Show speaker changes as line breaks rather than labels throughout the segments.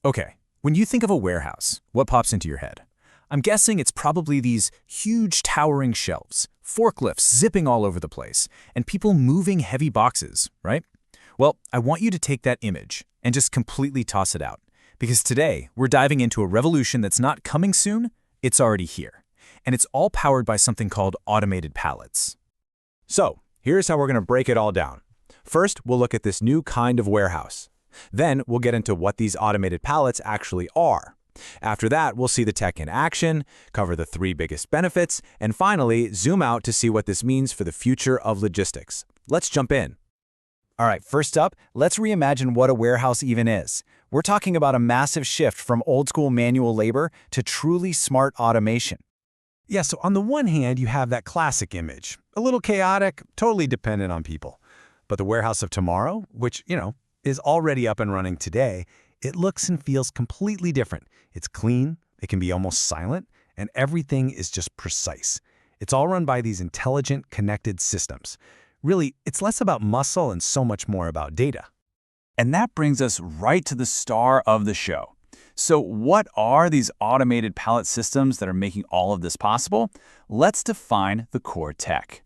Okay, when you think of a warehouse, what pops into your head? I'm guessing it's probably these huge towering shelves, forklifts zipping all over the place, and people moving heavy boxes, right? Well, I want you to take that image and just completely toss it out. Because today, we're diving into a revolution that's not coming soon, it's already here. And it's all powered by something called automated pallets.
So, here's how we're going to break it all down. First, we'll look at this new kind of warehouse. Then, we'll get into what these automated pallets actually are. After that, we'll see the tech in action, cover the 3 biggest benefits, and finally, zoom out to see what this means for the future of logistics. Let's jump in.
All right, first up, let's reimagine what a warehouse even is. We're talking about a massive shift from old-school manual labor to truly smart automation.
Yeah, so on the one hand, you have that classic image. A little chaotic, totally dependent on people. But the warehouse of tomorrow, which, is already up and running today, it looks and feels completely different. It's clean, it can be almost silent, and everything is just precise. It's all run by these intelligent, connected systems. Really, it's less about muscle and so much more about data.
And that brings us right to the star of the show. So what are these automated pallet systems that are making all of this possible? Let's define the core tech.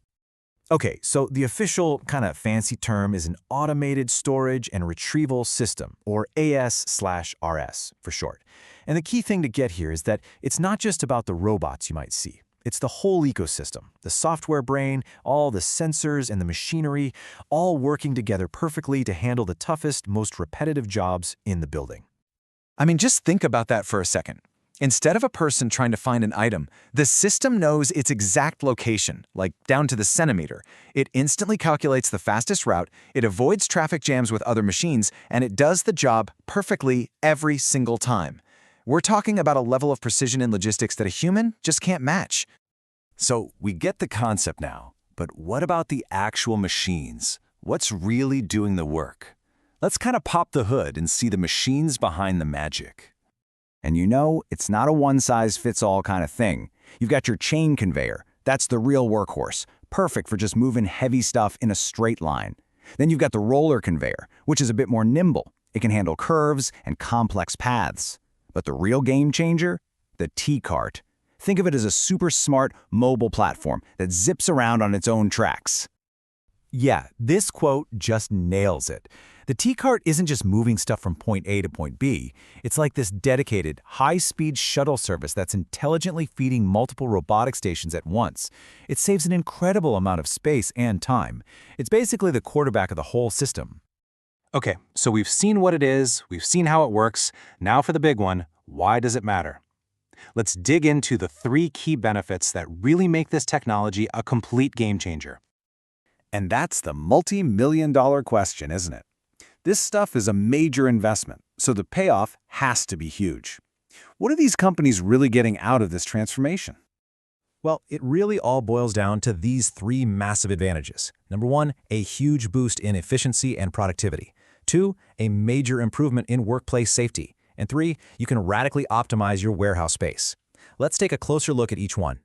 Okay, so the official kind of fancy term is an automated storage and retrieval system, or AS/RS for short. And the key thing to get here is that it's not just about the robots you might see. It's the whole ecosystem, the software brain, all the sensors and the machinery, all working together perfectly to handle the toughest, most repetitive jobs in the building.
I mean, just think about that for a second. Instead of a person trying to find an item, the system knows its exact location, like down to the centimeter. It instantly calculates the fastest route, it avoids traffic jams with other machines, and it does the job perfectly every single time. We're talking about a level of precision in logistics that a human just can't match.
So we get the concept now, but what about the actual machines? What's really doing the work? Let's kind of pop the hood and see the machines behind the magic.
And it's not a one-size-fits-all kind of thing. You've got your chain conveyor. That's the real workhorse, perfect for just moving heavy stuff in a straight line. Then you've got the roller conveyor, which is a bit more nimble. It can handle curves and complex paths. But the real game changer? The T-cart. Think of it as a super smart mobile platform that zips around on its own tracks.
Yeah, this quote just nails it. The T-cart isn't just moving stuff from point A to point B. It's like this dedicated, high-speed shuttle service that's intelligently feeding multiple robotic stations at once. It saves an incredible amount of space and time. It's basically the quarterback of the whole system.
Okay, so we've seen what it is, we've seen how it works. Now for the big one, why does it matter? Let's dig into the 3 key benefits that really make this technology a complete game changer.
And that's the multi-million-dollar question, isn't it? This stuff is a major investment, so the payoff has to be huge. What are these companies really getting out of this transformation?
Well, it really all boils down to these 3 massive advantages. Number 1, a huge boost in efficiency and productivity. 2, a major improvement in workplace safety. And 3, you can radically optimize your warehouse space. Let's take a closer look at each one.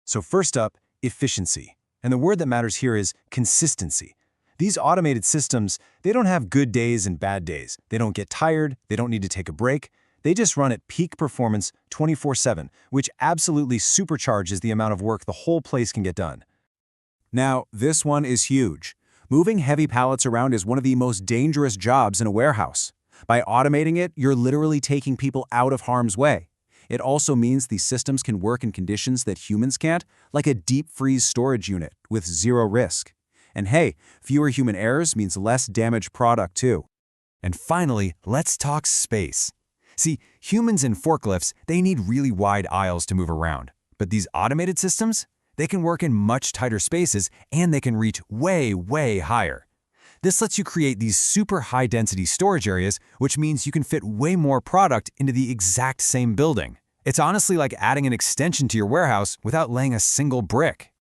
So first up, efficiency. And the word that matters here is consistency. These automated systems, they don't have good days and bad days. They don't get tired, they don't need to take a break. They just run at peak performance 24/7, which absolutely supercharges the amount of work the whole place can get done. Now, this one is huge. Moving heavy pallets around is one of the most dangerous jobs in a warehouse. By automating it, you're literally taking people out of harm's way. It also means these systems can work in conditions that humans can't, like a deep freeze storage unit with 0 risk. And hey, fewer human errors means less damaged product too. And finally, let's talk space. See, humans in forklifts, they need really wide aisles to move around. But these automated systems, they can work in much tighter spaces and they can reach way, way higher. This lets you create these super high-density storage areas, which means you can fit way more product into the exact same building. It's honestly like adding an extension to your warehouse without laying a single brick.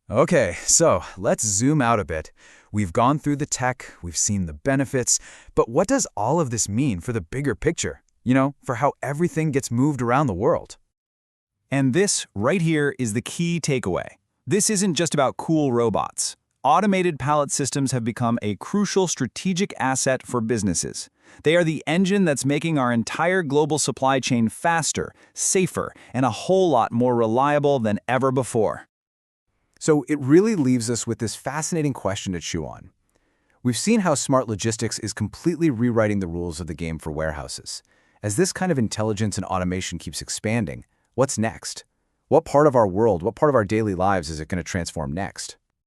Okay, so let's zoom out a bit. We've gone through the tech, we've seen the benefits, but what does all of this mean for the bigger picture? For how everything gets moved around the world?
And this right here is the key takeaway. This isn't just about cool robots.
automated pallet systems have become a crucial strategic asset for businesses. They are the engine that's making our entire global supply chain faster, safer, and a whole lot more reliable than ever before.
So it really leaves us with this fascinating question to chew on. We've seen how smart logistics is completely rewriting the rules of the game for warehouses. As this kind of intelligence and automation keeps expanding, what's next? What part of our world, what part of our daily lives is it going to transform next?